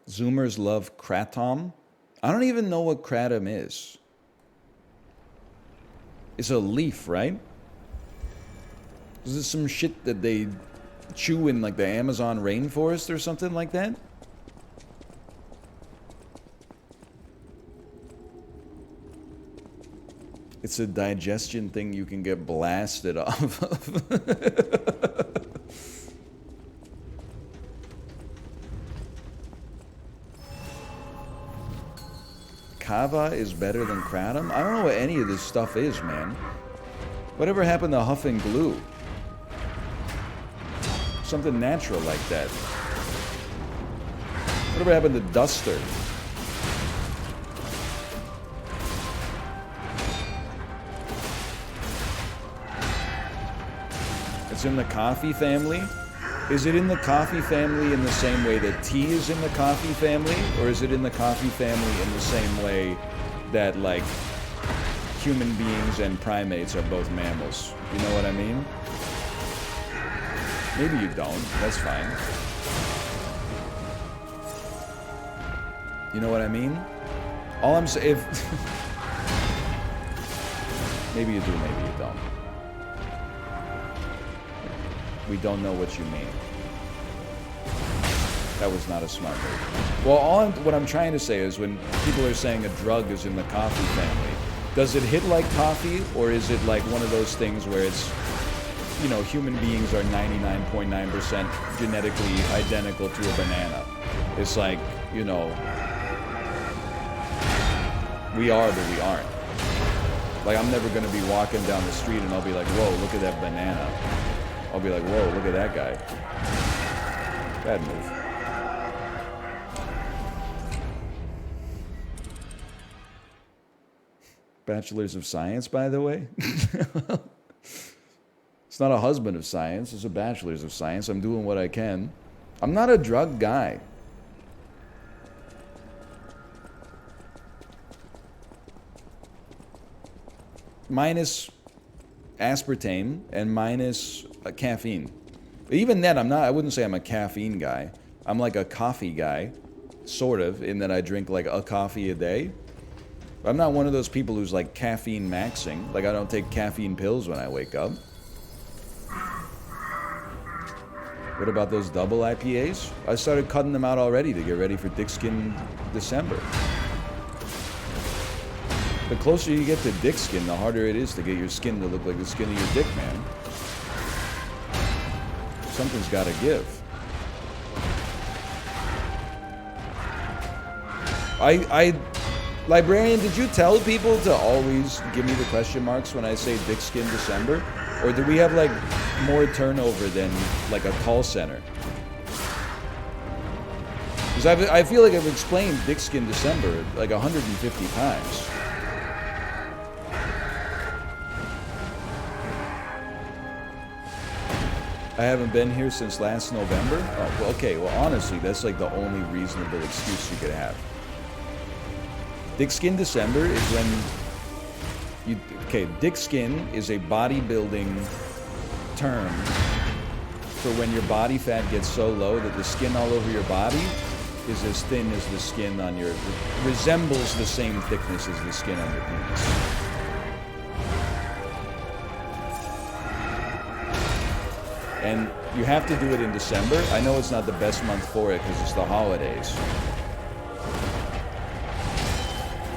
Zoomers love Catam. I don't even know what Catam is. It's a leaf, right? Is this some shit that they chew in like the Amazon rainforest or something like that? It's a digestion thing you can get blasted off of. Kava is better than kratom? I don't know what any of this stuff is, man. Whatever happened to huff and glue? Something natural like that. Whatever happened to duster? It's in the coffee family? Is it in the coffee family in the same way that tea is in the coffee family? Or is it in the coffee family in the same way that, like, human beings and primates are both mammals? You know what I mean? Maybe you don't. That's fine. You know what I mean? All I'm saying... Maybe you do, maybe you don't. We don't know what you mean. That was not a smart move. Well, what I'm trying to say is when people are saying a drug is in the coffee family, does it hit like coffee, or is it like one of those things where it's, you know, human beings are 99.9% genetically identical to a banana? It's like, you know, we are, but we aren't. Like, I'm never going to be walking down the street and I'll be like, whoa, look at that banana. I'll be like, whoa, look at that guy. Bad move. Bachelors of Science, by the way. It's not a husband of science, it's a bachelor's of science. I'm doing what I can. I'm not a drug guy. Minus aspartame and minus caffeine. Even then, I wouldn't say I'm a caffeine guy. I'm like a coffee guy, sort of, in that I drink like a coffee a day. But I'm not one of those people who's like caffeine maxing. Like, I don't take caffeine pills when I wake up. What about those double IPAs? I started cutting them out already to get ready for Dick Skin December. The closer you get to dick skin, the harder it is to get your skin to look like the skin of your dick, man. Something's got to give. Librarian, did you tell people to always give me the question marks when I say Dick Skin December? Or do we have, like, more turnover than, like, a call center? Because I feel like I've explained Dick Skin December, like, 150 times. I haven't been here since last November? Oh, well, okay, well, honestly, that's, like, the only reasonable excuse you could have. Dick Skin December is when you... Okay, dick skin is a bodybuilding term for when your body fat gets so low that the skin all over your body is as thin as the skin on your... resembles the same thickness as the skin on your penis. And you have to do it in December. I know it's not the best month for it because it's the holidays.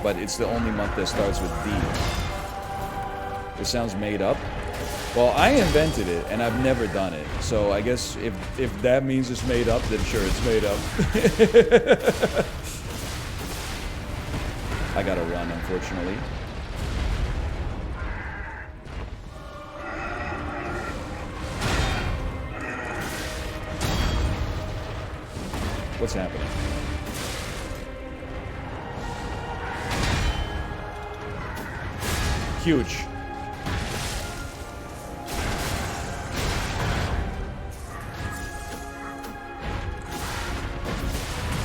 But it's the only month that starts with D. It sounds made up. Well, I invented it, and I've never done it. So I guess if that means it's made up, then sure, it's made up. I gotta run, unfortunately. What's happening? Huge.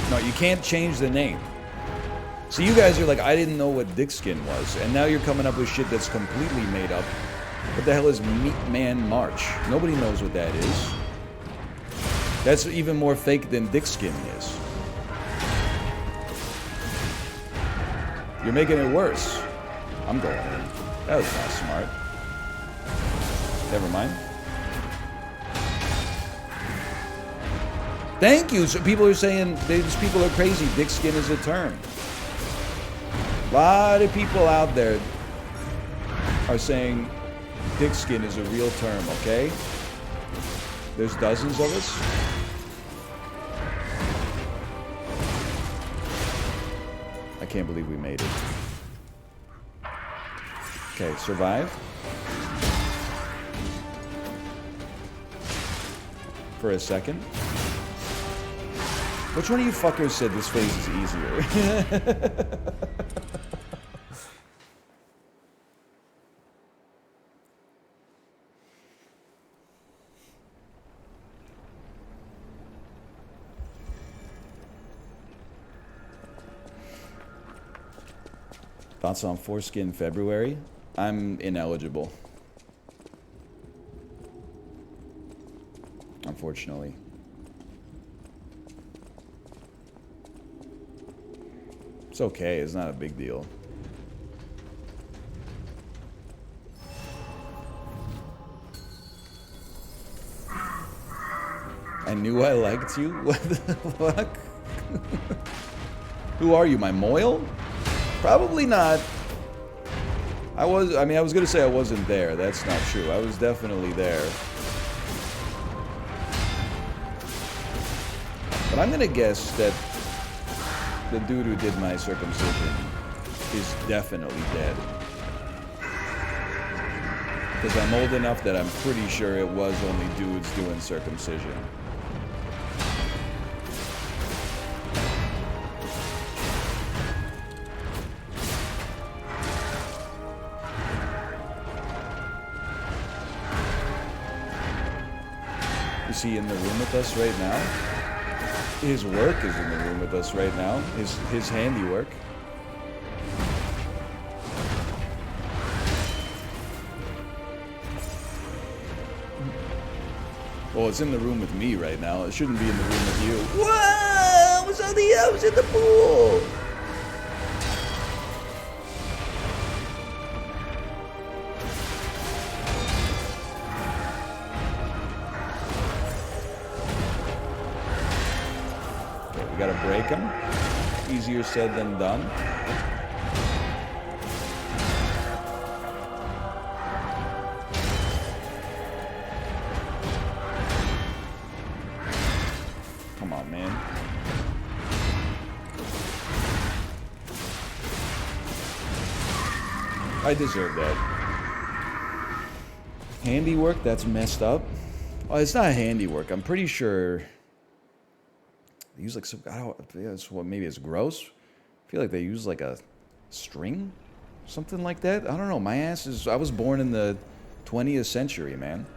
No, you can't change the name. So you guys are like, I didn't know what dick skin was, and now you're coming up with shit that's completely made up. What the hell is Meat Man March? Nobody knows what that is. That's even more fake than dick skin is. You're making it worse. I'm going in. That was not smart. Never mind. Thank you. So people are saying these people are crazy. Thick skin is a term. A lot of people out there are saying thick skin is a real term, okay? There's dozens of us. I can't believe we made it. Okay, survive. For a second. Which one of you fuckers said this phase is easier? Thoughts on foreskin February? I'm ineligible. Unfortunately. It's okay, it's not a big deal. I knew I liked you? What the fuck? Who are you, my moil? Probably not. I was gonna say I wasn't there. That's not true. I was definitely there. But I'm gonna guess that the dude who did my circumcision is definitely dead. Because I'm old enough that I'm pretty sure it was only dudes doing circumcision. Is he in the room with us right now? His work is in the room with us right now. His handiwork. Well, it's in the room with me right now. It shouldn't be in the room with you. Whoa! I was in the pool! We gotta break him. Easier said than done. Come on, man. I deserve that. Handiwork? That's messed up. Oh, it's not handiwork. I'm pretty sure... They use like some, I don't, it's what, maybe it's gross. I feel like they use like a string, something like that. I don't know. My ass is, I was born in the 20th century, man.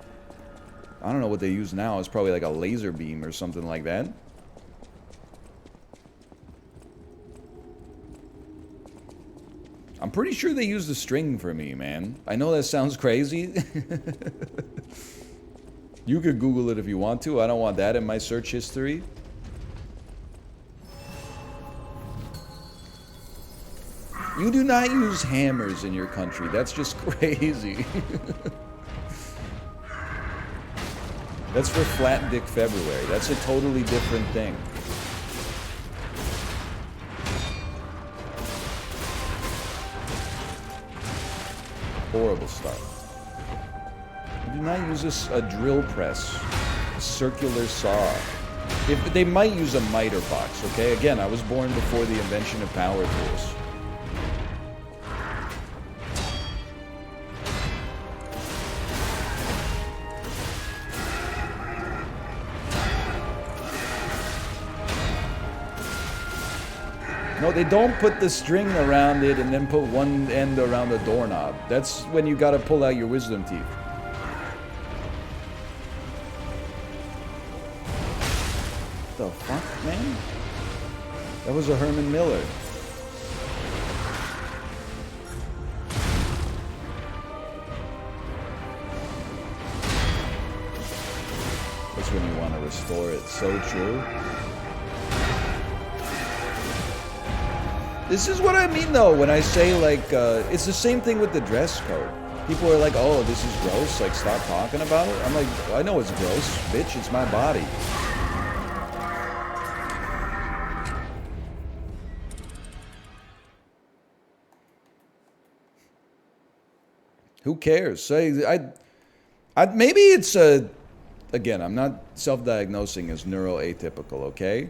I don't know what they use now. It's probably like a laser beam or something like that. I'm pretty sure they used a string for me, man. I know that sounds crazy. You could Google it if you want to. I don't want that in my search history. You do not use hammers in your country. That's just crazy. That's for Flat Dick February. That's a totally different thing. Horrible stuff. You do not use a drill press, a circular saw. If they might use a miter box, okay? Again, I was born before the invention of power tools. No, they don't put the string around it and then put one end around the doorknob. That's when you gotta pull out your wisdom teeth. The fuck, man? That was a Herman Miller. That's when you want to restore it. So true. This is what I mean, though, when I say, like, it's the same thing with the dress code. People are like, oh, this is gross, like, stop talking about it. I'm like, I know it's gross, bitch, it's my body. Who cares? Say, maybe it's again, I'm not self-diagnosing as neuroatypical, okay?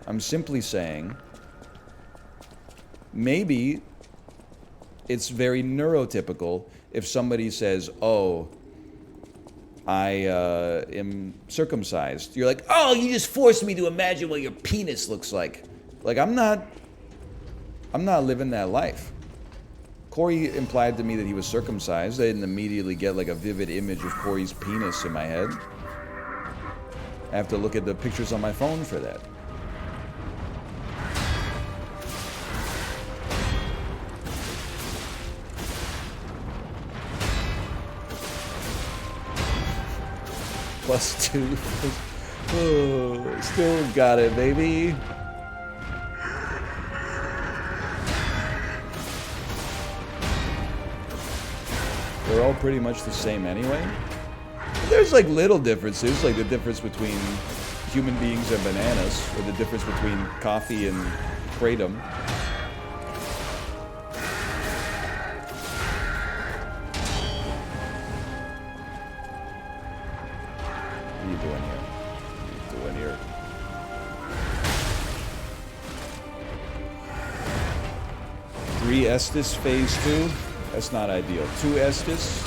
I'm simply saying maybe it's very neurotypical if somebody says, oh, I am circumcised. You're like, oh, you just forced me to imagine what your penis looks like. Like, I'm not living that life. Corey implied to me that he was circumcised. I didn't immediately get like a vivid image of Corey's penis in my head. I have to look at the pictures on my phone for that. +2. Oh, still got it, baby. They're all pretty much the same anyway. There's like little differences, like the difference between human beings and bananas, or the difference between coffee and kratom. What are you doing here? What are you doing here? Three Estes phase 2. That's not ideal. 2 Estes.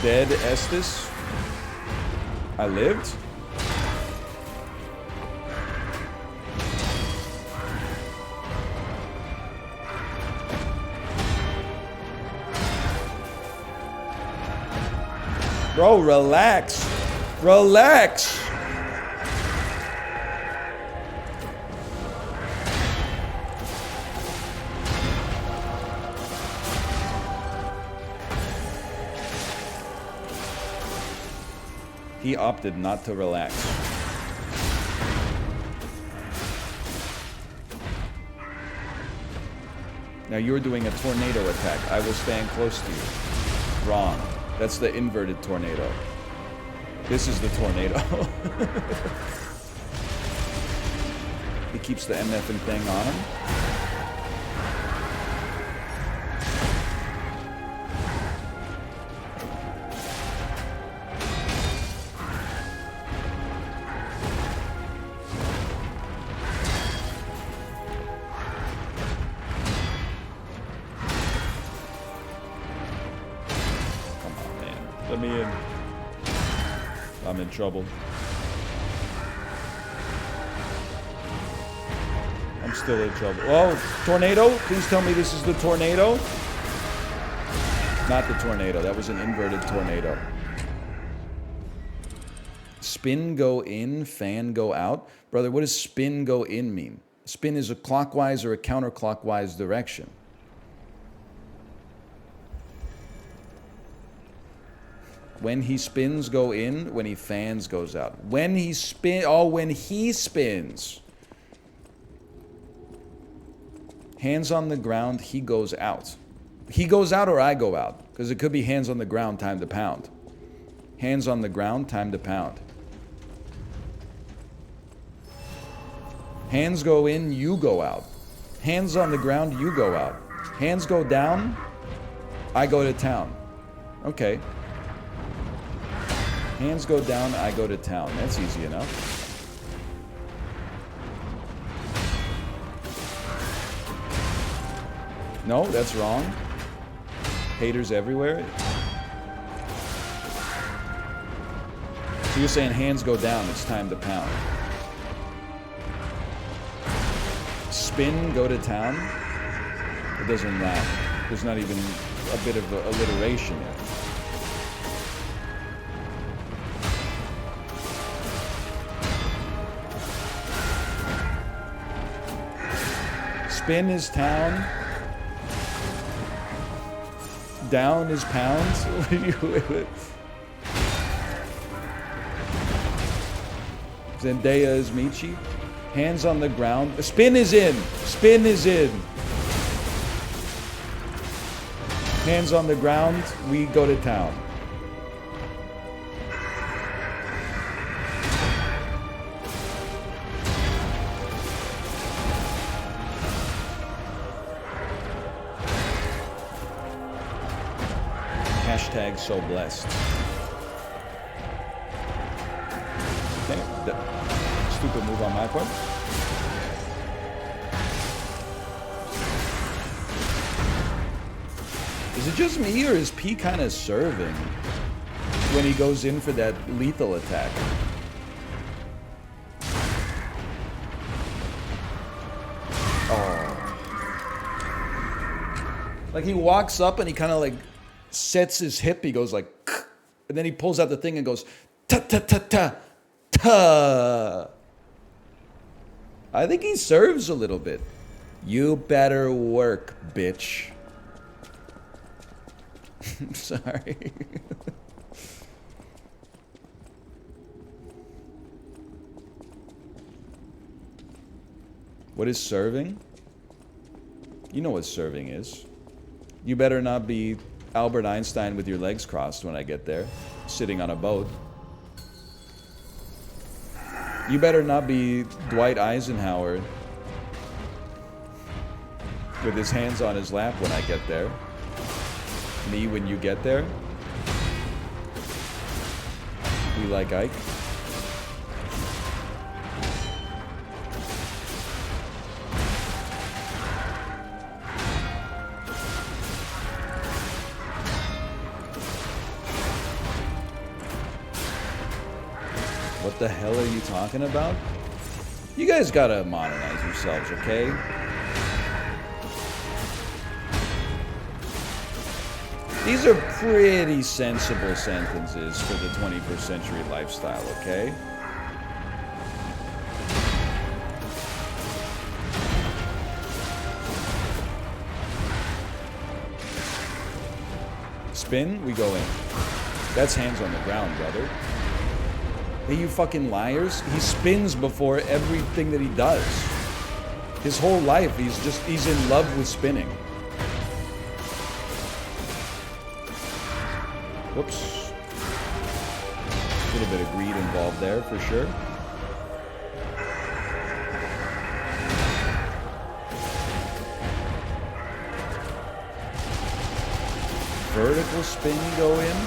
Dead Estes. I lived. Bro, relax. Relax. He opted not to relax. Now you're doing a tornado attack. I will stand close to you. Wrong. That's the inverted tornado. This is the tornado. He keeps the MFing thing on him. Let me in. I'm in trouble. I'm still in trouble. Oh, tornado? Please tell me this is the tornado. Not the tornado. That was an inverted tornado. Spin go in, fan go out. Brother, what does spin go in mean? Spin is a clockwise or a counterclockwise direction. When he spins, go in. When he fans, goes out. When he when he spins. Hands on the ground, he goes out. He goes out or I go out. Because it could be hands on the ground, time to pound. Hands on the ground, time to pound. Hands go in, you go out. Hands on the ground, you go out. Hands go down, I go to town. Okay. Hands go down, I go to town. That's easy enough. No, that's wrong. Haters everywhere. So you're saying hands go down, it's time to pound. Spin, go to town. It doesn't matter. There's not even a bit of alliteration there. Spin is town. Down is pounds. Zendaya is Michi. Hands on the ground. Spin is in. Spin is in. Hands on the ground, we go to town. Hashtag so blessed. Okay, stupid move on my part. Is it just me, or is P kind of serving when he goes in for that lethal attack? Oh. Like he walks up and he kind of like sets his hip, he goes like, and then he pulls out the thing and goes, ta-ta-ta-ta-ta. I think he serves a little bit. You better work, bitch. Sorry. What is serving? You know what serving is. You better not be Albert Einstein with your legs crossed when I get there, sitting on a boat. You better not be Dwight Eisenhower with his hands on his lap when I get there. Me when you get there. We like Ike. What the hell are you talking about? You guys gotta modernize yourselves, okay? These are pretty sensible sentences for the 21st century lifestyle, okay? Spin, we go in. That's hands on the ground, brother. Hey, you fucking liars. He spins before everything that he does. His whole life, he's in love with spinning. Whoops. A little bit of greed involved there, for sure. Vertical spin go in.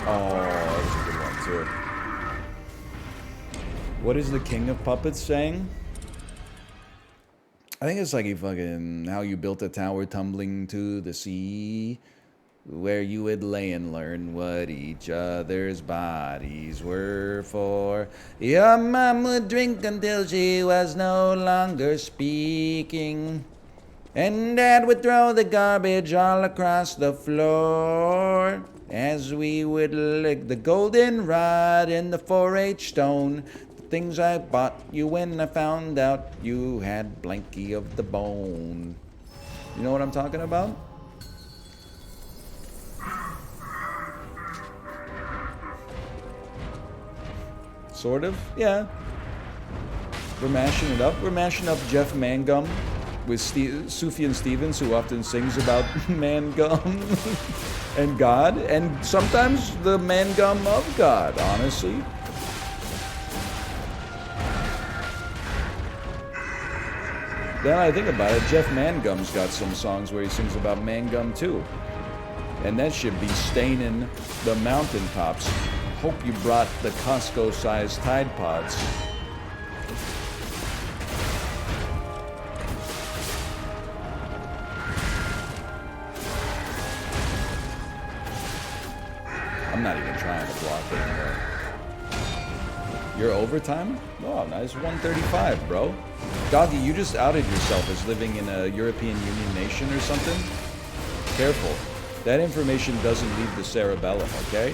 Oh, that was a good one, too. What is the king of puppets saying? I think it's like how you built a tower tumbling to the sea, where you would lay and learn what each other's bodies were for. Your mom would drink until she was no longer speaking, and Dad would throw the garbage all across the floor, as we would lick the goldenrod and the 4-H stone. Things I bought you when I found out you had blankie of the bone. You know what I'm talking about? Sort of, yeah. We're mashing it up. We're mashing up Jeff Mangum with Sufjan Stevens, who often sings about Mangum and God, and sometimes the Mangum of God, honestly. Then I think about it, Jeff Mangum's got some songs where he sings about Mangum too. And that should be staining the mountaintops. Hope you brought the Costco-sized Tide Pods. I'm not even trying to block anymore. Your overtime? Oh, nice 135, bro. Doggy, you just outed yourself as living in a European Union nation or something? Careful. That information doesn't leave the cerebellum, okay?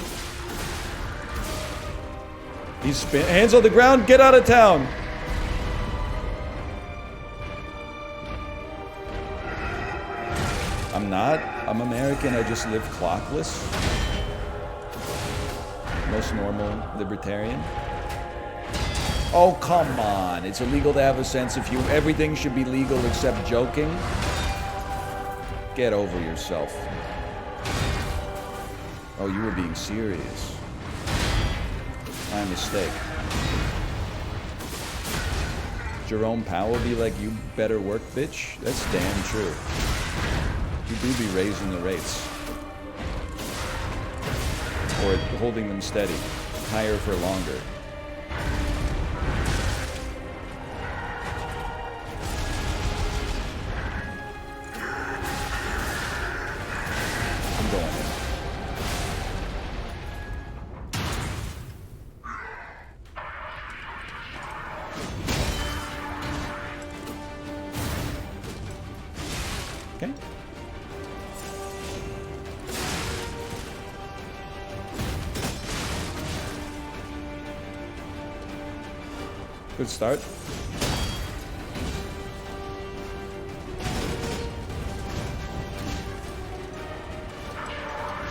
He's hands on the ground, get out of town! I'm not. I'm American, I just live clockless. Most normal libertarian. Oh, come on. It's illegal to have a sense of humor. Everything should be legal except joking. Get over yourself. Oh, you were being serious. My mistake. Jerome Powell be like, you better work, bitch? That's damn true. You do be raising the rates. Or holding them steady. Higher for longer. I'm going in. Okay. Good start.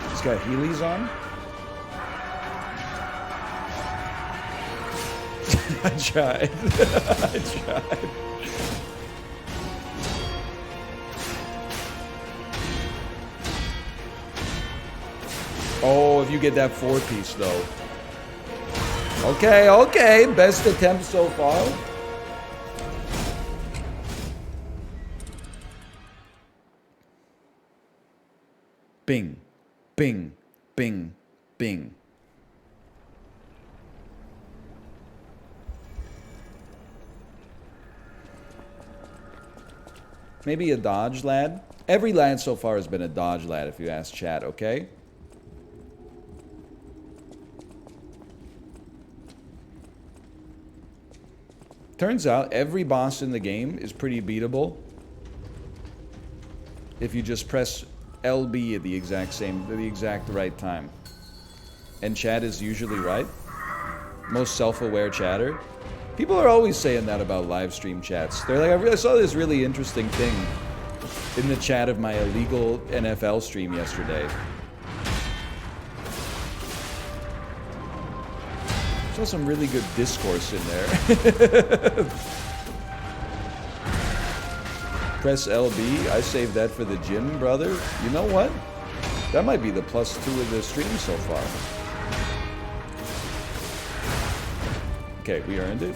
He's got Heelys on. I tried. I tried. Oh, if you get that 4-piece though. Okay, okay. Best attempt so far. Bing. Bing. Bing. Bing. Maybe a dodge lad? Every lad so far has been a dodge lad if you ask chat, okay? Turns out every boss in the game is pretty beatable if you just press LB at the exact right time. And chat is usually right. Most self-aware chatter. People are always saying that about live stream chats. They're like, I saw this really interesting thing in the chat of my illegal NFL stream yesterday. Saw some really good discourse in there. Press LB. I saved that for the gym, brother. You know what? That might be the +2 of the stream so far. Okay, we earned it.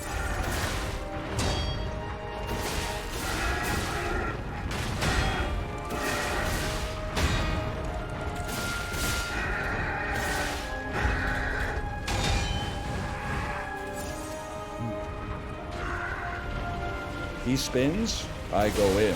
He spins, I go in.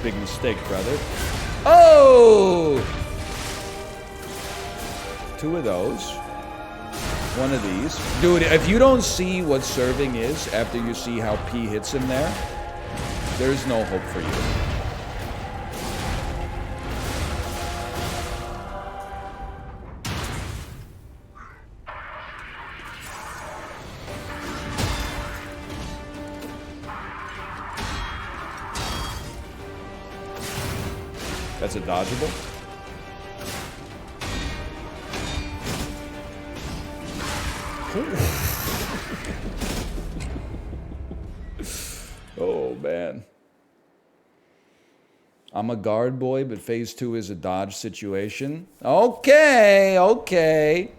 Big mistake, brother. Oh! 2 of those. 1 of these. Dude, if you don't see what serving is after you see how P hits him there, there's no hope for you. That's a dodgeable. Oh, man. I'm a guard boy, but phase 2 is a dodge situation. Okay, okay.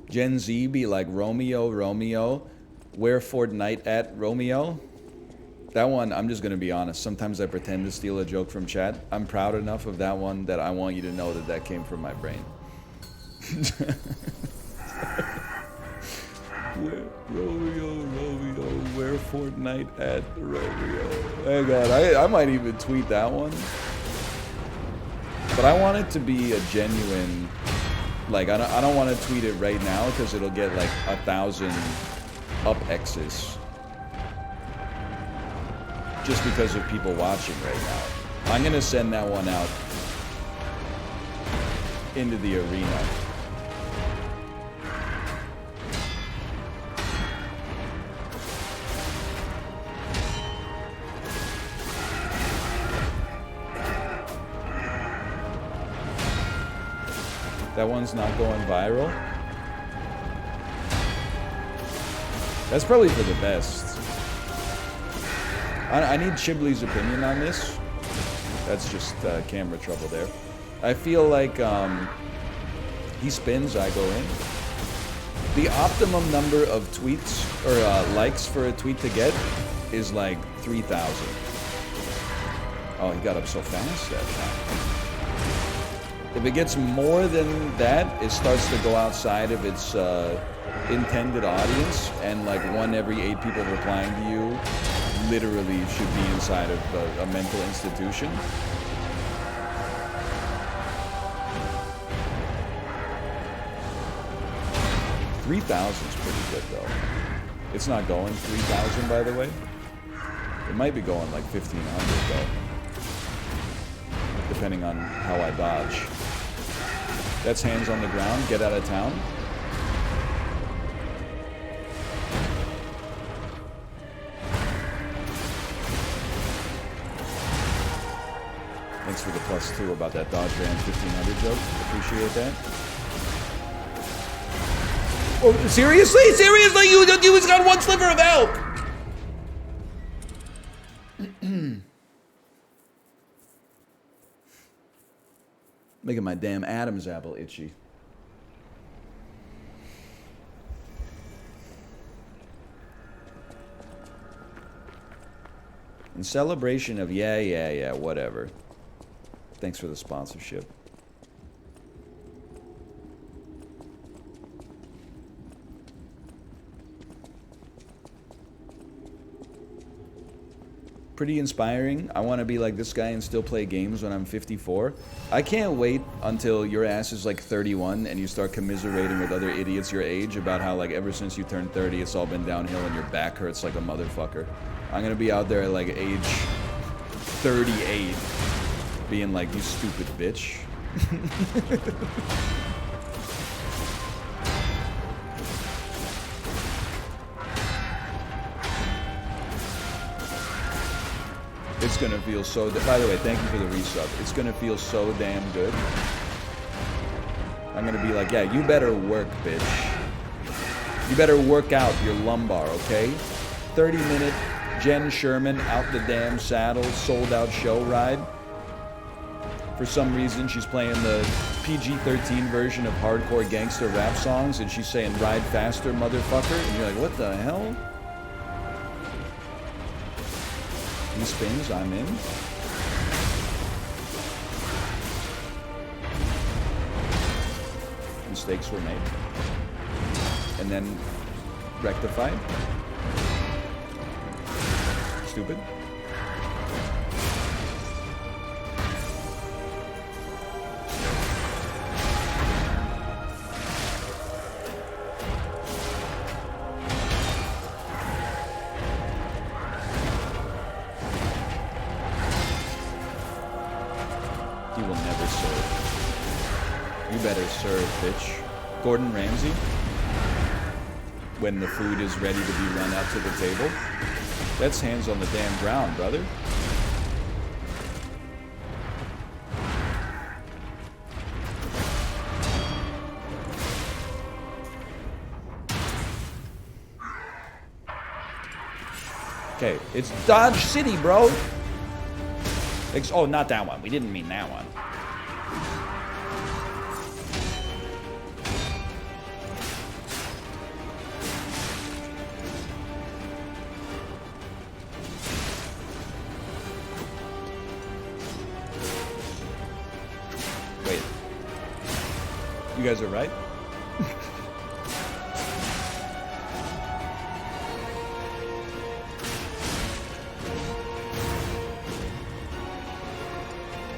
Gen Z be like, Romeo, Romeo, where Fortnite at, Romeo? That one, I'm just going to be honest. Sometimes I pretend to steal a joke from chat. I'm proud enough of that one that I want you to know that that came from my brain. Romeo, where Fortnite at, Romeo? Oh God, I might even tweet that one. But I want it to be a genuine, like, I don't want to tweet it right now because it'll get like 1,000 up X's. just because of people watching right now. I'm gonna send that one out into the arena. That one's not going viral. That's probably for the best. I need Chibley's opinion on this. That's just camera trouble there. I feel like he spins, I go in. The optimum number of tweets or likes for a tweet to get is like 3,000. Oh, he got up so fast that time. If it gets more than that, it starts to go outside of its intended audience, and like 1 every 8 people replying to you literally should be inside of a mental institution. $3,000's pretty good though. It's not going 3,000 by the way. It might be going like 1,500 though, depending on how I dodge. That's hands on the ground, get out of town. Thanks for the +2 about that dodge ran 1,500 joke. Appreciate that. Oh, seriously? Seriously? You just got 1 sliver of help! Making my damn Adam's apple itchy. In celebration of yeah, whatever. Thanks for the sponsorship. Pretty inspiring. I want to be like this guy and still play games when I'm 54. I can't wait until your ass is like 31 and you start commiserating with other idiots your age about how like ever since you turned 30 it's all been downhill and your back hurts like a motherfucker. I'm gonna be out there at like age 38 being like, you stupid bitch. It's gonna feel so... By the way, thank you for the resub. It's gonna feel so damn good. I'm gonna be like, yeah, you better work, bitch. You better work out your lumbar, okay? 30-minute Jen Sherman out the damn saddle, sold-out show ride. For some reason, she's playing the PG-13 version of hardcore gangster rap songs, and she's saying, ride faster, motherfucker. And you're like, what the hell? He spins, I'm in. Mistakes were made. And then rectified. Stupid. He will never serve. You better serve, bitch. Gordon Ramsay, when the food is ready to be run out to the table. That's hands on the damn ground, brother. Okay, it's Dodge City, bro. Oh, not that one. We didn't mean that one. Wait. You guys are right?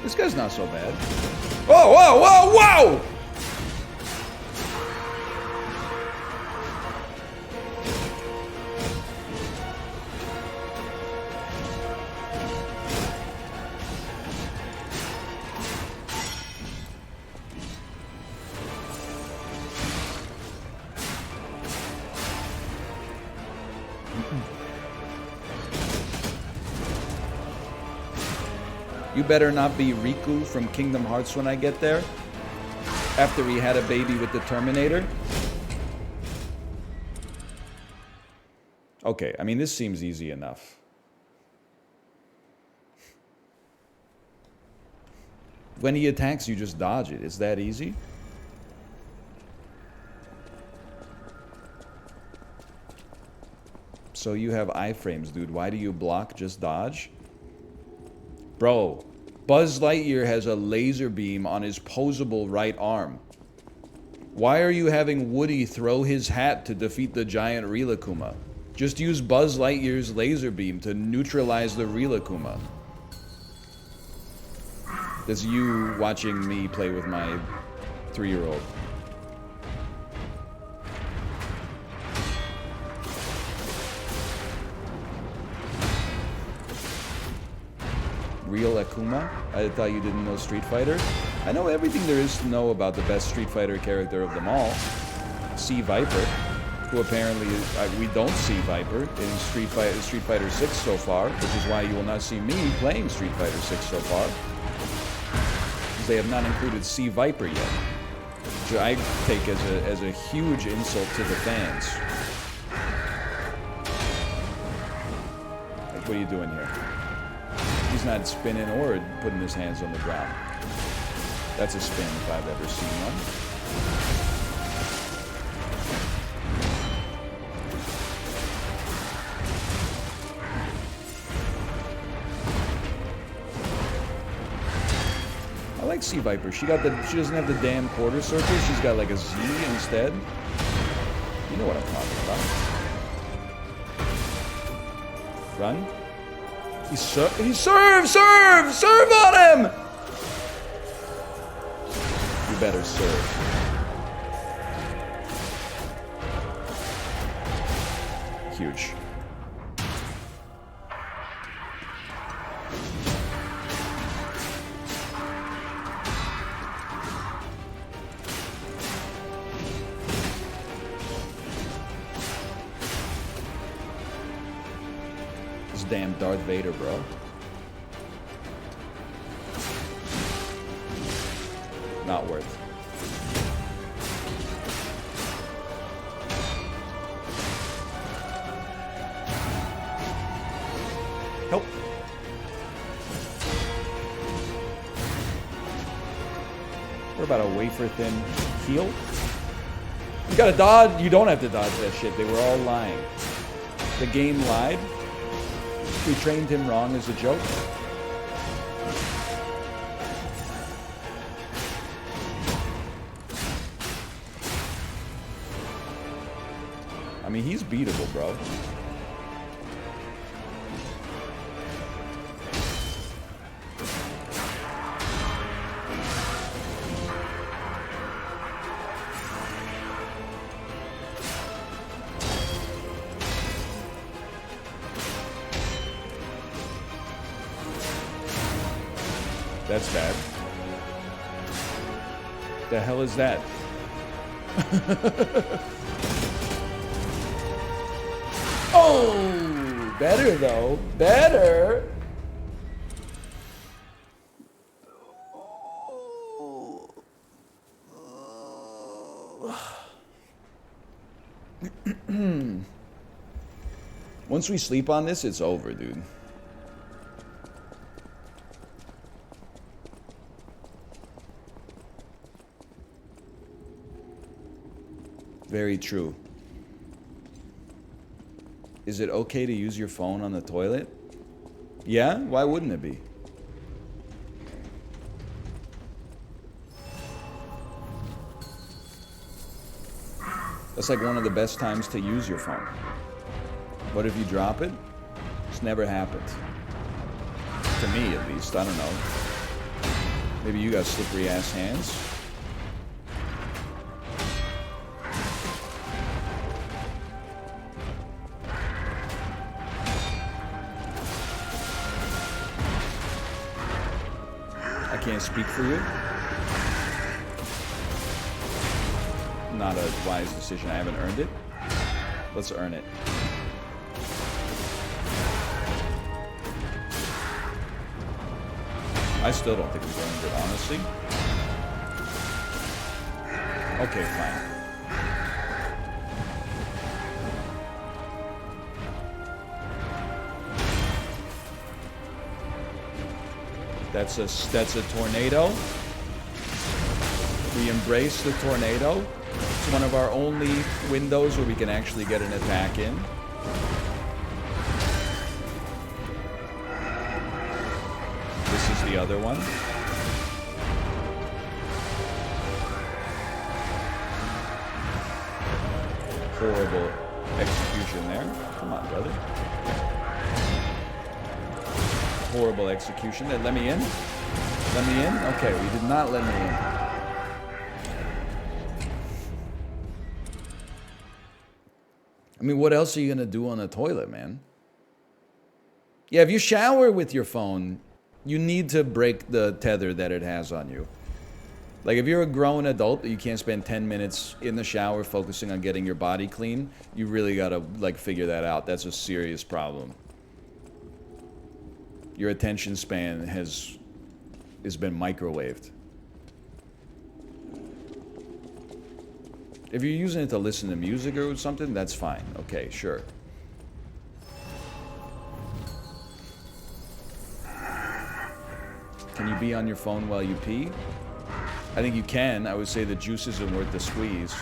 This guy's not so bad. Whoa, whoa, whoa, whoa! You better not be Riku from Kingdom Hearts when I get there. After he had a baby with the Terminator. Okay, I mean, this seems easy enough. When he attacks, you just dodge it. It's that easy? So you have iframes, dude. Why do you block? Just dodge? Bro, Buzz Lightyear has a laser beam on his posable right arm. Why are you having Woody throw his hat to defeat the giant Rilakkuma? Just use Buzz Lightyear's laser beam to neutralize the Rilakkuma. That's you watching me play with my 3-year-old. Real Akuma? I thought you didn't know Street Fighter. I know everything there is to know about the best Street Fighter character of them all. C. Viper, who apparently is, we don't see Viper in Street Fighter 6 so far, which is why you will not see me playing Street Fighter 6 so far. Because they have not included C. Viper yet, which I take as a huge insult to the fans. Like, what are you doing here? He's not spinning or putting his hands on the ground. That's a spin if I've ever seen one. I like Sea Viper. She doesn't have the damn quarter circle. She's got like a Z instead. You know what I'm talking about. Run. He serve on him! You better serve. Huge. Damn Darth Vader, bro. Not worth. Help. What about a wafer thin heal? You gotta dodge. You don't have to dodge that shit. They were all lying. The game lied. We trained him wrong as a joke. I mean, he's beatable, bro. That's bad. The hell is that? Oh, better though. Better. Once we sleep on this, it's over, dude. Very true. Is it okay to use your phone on the toilet? Yeah? Why wouldn't it be? That's like one of the best times to use your phone. What if you drop it? It's never happened. To me, at least. I don't know. Maybe you got slippery ass hands. Can't speak for you. Not a wise decision. I haven't earned it. Let's earn it. I still don't think we burned it, honestly. Okay, fine. That's a tornado. We embrace the tornado. It's one of our only windows where we can actually get an attack in. This is the other one. Horrible execution there. Come on, brother. Horrible execution. Let me in? Let me in? Okay, we did not let me in. I mean, what else are you going to do on the toilet, man? Yeah, if you shower with your phone, you need to break the tether that it has on you. Like, if you're a grown adult, you can't spend 10 minutes in the shower focusing on getting your body clean, you really got to, like, figure that out. That's a serious problem. Your attention span has been microwaved. If you're using it to listen to music or something, that's fine. Okay, sure. Can you be on your phone while you pee? I think you can. I would say the juice isn't worth the squeeze.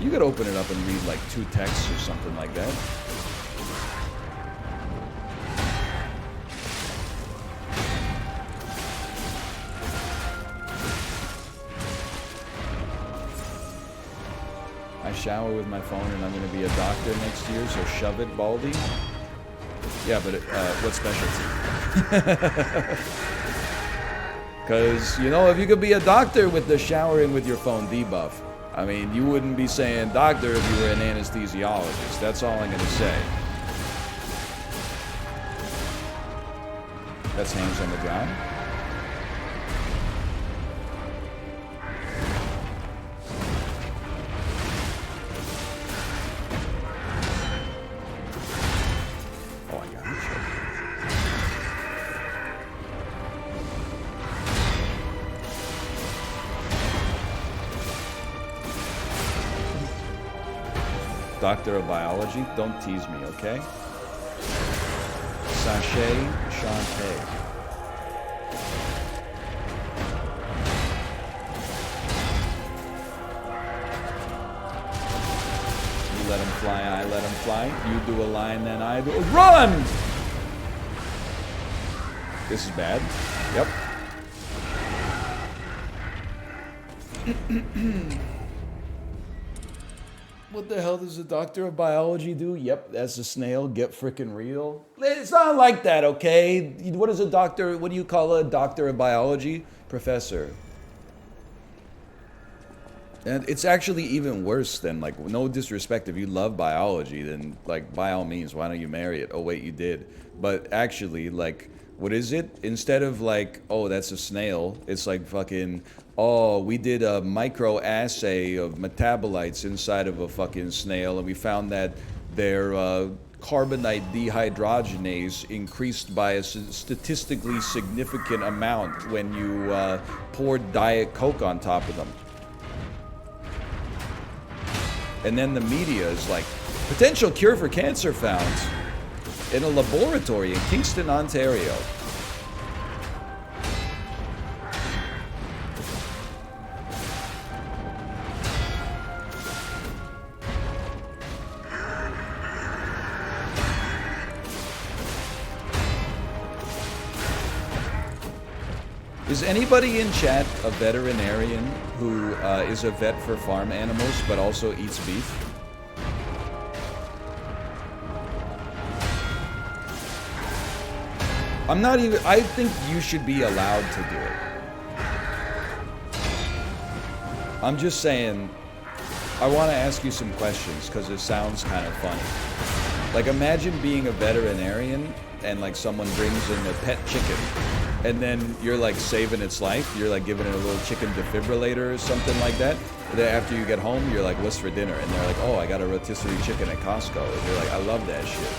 You could open it up and read like 2 texts or something like that. I shower with my phone and I'm going to be a doctor next year, so shove it, Baldy. Yeah, but what specialty? Because, you know, if you could be a doctor with the showering with your phone debuff, I mean, you wouldn't be saying doctor if you were an anesthesiologist. That's all I'm going to say. That's hands on the ground. Doctor of Biology, don't tease me, okay? Sachet Shantae. You let him fly, I let him fly. You do a line, then I do a run! This is bad. Yep. What the hell does a doctor of biology do? Yep, that's a snail. Get frickin' real. It's not like that, okay? What is a doctor? What do you call a doctor of biology? Professor. And it's actually even worse than, like, no disrespect. If you love biology, then, like, by all means, why don't you marry it? Oh, wait, you did. But actually, like, what is it? Instead of, like, oh, that's a snail, it's like fucking... oh, we did a micro-assay of metabolites inside of a fucking snail, and we found that their carbonite dehydrogenase increased by a statistically significant amount when you poured Diet Coke on top of them. And then the media is like, potential cure for cancer found in a laboratory in Kingston, Ontario. Is anybody in chat a veterinarian who is a vet for farm animals but also eats beef? I'm not even... I think you should be allowed to do it. I'm just saying, I want to ask you some questions because it sounds kind of funny. Like, imagine being a veterinarian and, like, someone brings in a pet chicken. And then you're like saving its life. You're like giving it a little chicken defibrillator or something like that. And then after you get home, you're like, what's for dinner? And they're like, oh, I got a rotisserie chicken at Costco. And you're like, I love that shit.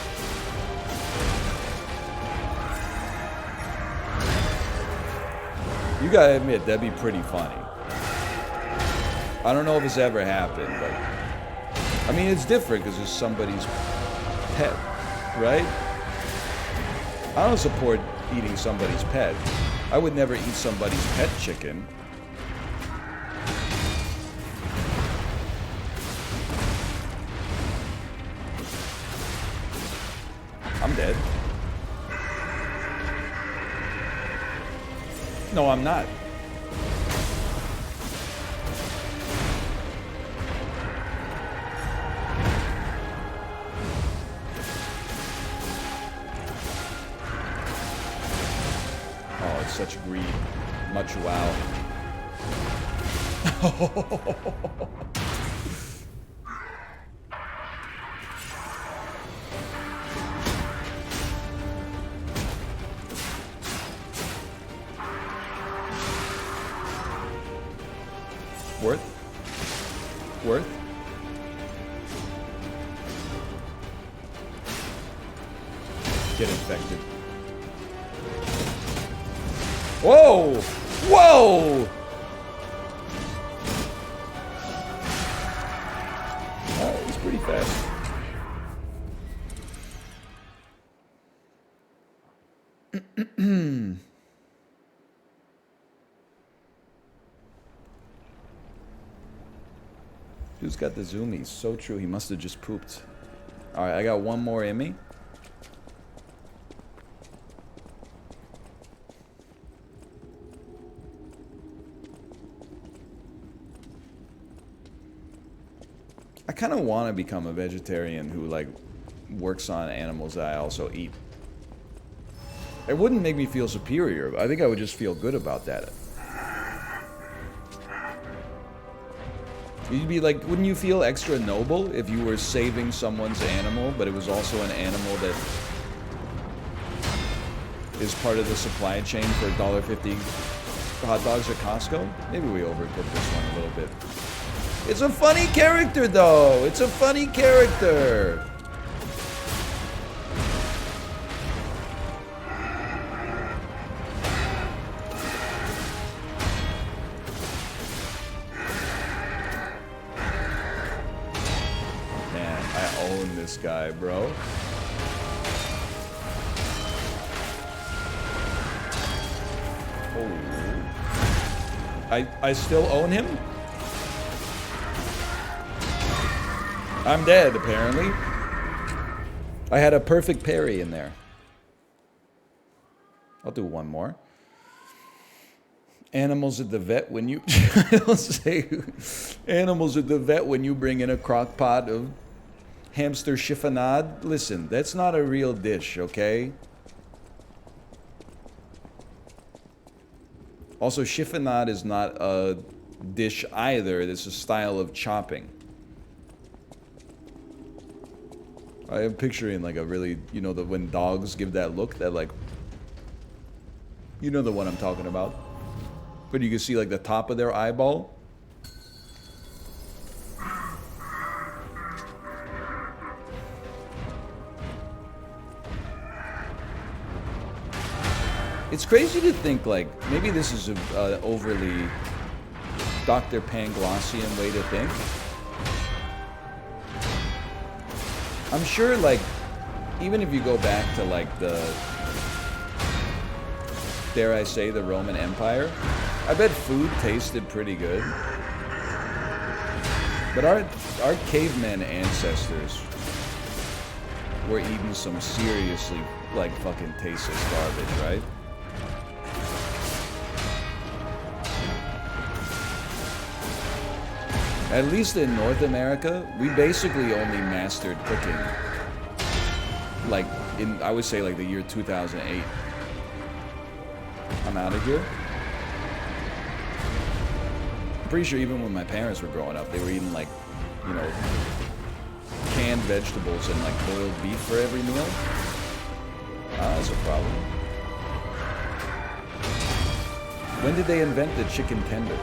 You gotta admit, that'd be pretty funny. I don't know if it's ever happened, but... I mean, it's different because it's somebody's pet, right? I don't support eating somebody's pet. I would never eat somebody's pet chicken. I'm dead. No, I'm not. Oh, it's such greed. Much wow. Worth? Get infected. Whoa! Whoa! That was pretty fast. Dude's got the zoomies. So true. He must have just pooped. Alright, I got one more in me. I kind of want to become a vegetarian who, like, works on animals that I also eat. It wouldn't make me feel superior. I think I would just feel good about that. You'd be like, wouldn't you feel extra noble if you were saving someone's animal, but it was also an animal that is part of the supply chain for $1.50 hot dogs at Costco? Maybe we overcooked this one a little bit. It's a funny character, though. It's a funny character. This guy, bro. Oh. I still own him? I'm dead, apparently. I had a perfect parry in there. I'll do one more. Animals at the vet when you... I'll say animals at the vet when you bring in a crock pot of hamster chiffonade. Listen, that's not a real dish, okay? Also, chiffonade is not a dish either. It's a style of chopping. I am picturing like a really, you know, when dogs give that look, that like, you know the one I'm talking about. But you can see like the top of their eyeball. It's crazy to think, like, maybe this is an overly Dr. Panglossian way to think. I'm sure, like, even if you go back to, like, the, dare I say, the Roman Empire, I bet food tasted pretty good. But our caveman ancestors were eating some seriously, like, fucking tasteless garbage, right? At least in North America, we basically only mastered cooking, like, in, I would say, like, the year 2008. I'm out of here. I'm pretty sure even when my parents were growing up, they were eating, like, you know, canned vegetables and, like, boiled beef for every meal. Ah, that's a problem. When did they invent the chicken tender?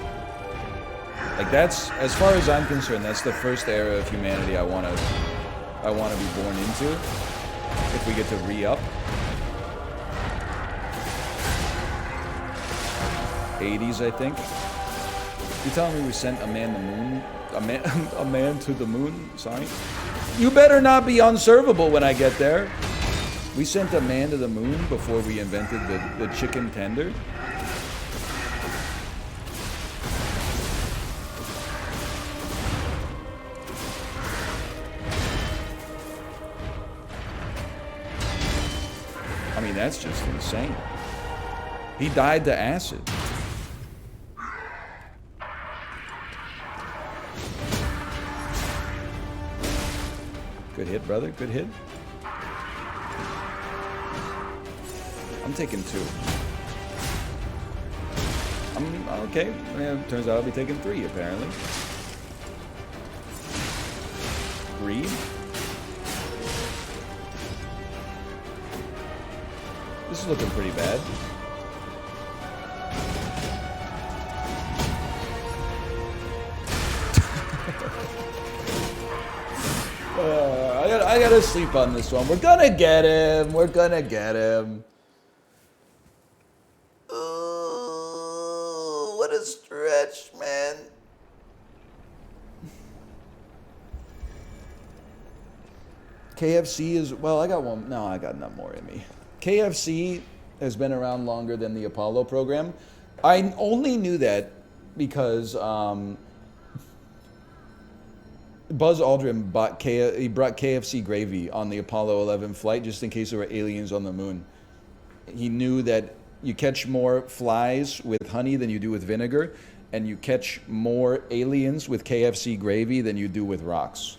Like, that's, as far as I'm concerned, that's the first era of humanity I want to be born into. If we get to re-up. 80s, I think. You telling me we sent a man to the moon? A man to the moon? Sorry. You better not be unservable when I get there. We sent a man to the moon before we invented the chicken tender. I mean, that's just insane. He died to acid. Good hit, brother. Good hit. I'm taking 2. I'm okay. Yeah, turns out I'll be taking 3, apparently. Greed. This is looking pretty bad. I gotta sleep on this one. We're gonna get him. We're gonna get him. Ooh, what a stretch, man. KFC is, well, I got one. No, I got none more in me. KFC has been around longer than the Apollo program. I only knew that because Buzz Aldrin brought KFC gravy on the Apollo 11 flight just in case there were aliens on the moon. He knew that you catch more flies with honey than you do with vinegar, and you catch more aliens with KFC gravy than you do with rocks.